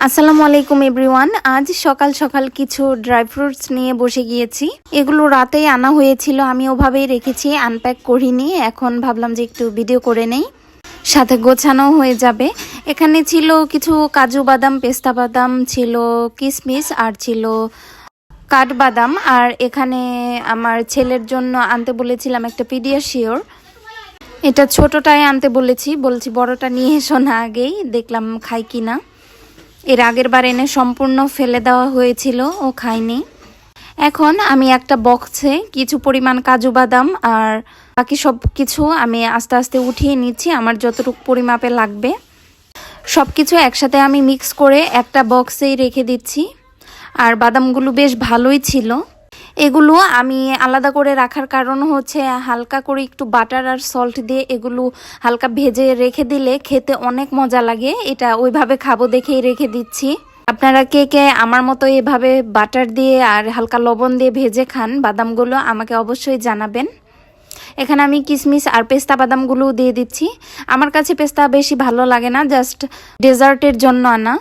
আসসালামু আলাইকুম এভরিওয়ান। আজ সকাল সকাল কিছু ড্রাই ফ্রুটস নিয়ে বসে গিয়েছি। এগুলো রাতেই আনা হয়েছিল, আমি ওভাবেই রেখেছি, আনপ্যাক করিনি। এখন ভাবলাম যে একটু ভিডিও করে নেই, সাথে গোছানো হয়ে যাবে। এখানে ছিল কিছু কাজু বাদাম, পেস্তা বাদাম, ছিল কিশমিশ, আর ছিল কাঠবাদাম। আর এখানে আমার ছেলের জন্য আনতে বলেছিলাম একটা পিডিয়াশিওর, এটা ছোটটাই আনতে বলছি বড়টা নিয়ে এসো না, আগেই দেখলাম খাই কিনা। এর আগের বার এনে সম্পূর্ণ ফেলে দেওয়া হয়েছিল, ও খায়নি। এখন আমি একটা বক্সে কিছু পরিমাণ কাজু বাদাম আর বাকি সব কিছু আমি আস্তে আস্তে উঠিয়ে নিচ্ছি, আমার যতটুকু পরিমাপে লাগবে। সব কিছু একসাথে আমি মিক্স করে একটা বক্সেই রেখে দিচ্ছি। আর বাদামগুলো বেশ ভালোই ছিল। এগুলো আমি আলাদা করে রাখার কারণ হচ্ছে হালকা করে একটু বাটার আর সল্ট দিয়ে এগুলো হালকা ভেজে রেখে দিলে খেতে অনেক মজা লাগে। এটা ওইভাবে খাবো দেখেই রেখে দিচ্ছি। আপনারা কে কে আমার মতো এভাবে বাটার দিয়ে আর হালকা লবণ দিয়ে ভেজে খান বাদামগুলো, আমাকে অবশ্যই জানাবেন। এখানে আমি কিশমিশ আর পেস্তা বাদামগুলোও দিয়ে দিচ্ছি। আমার কাছে পেস্তা বেশি ভালো লাগে না, জাস্ট ডেজার্টের জন্য আনা।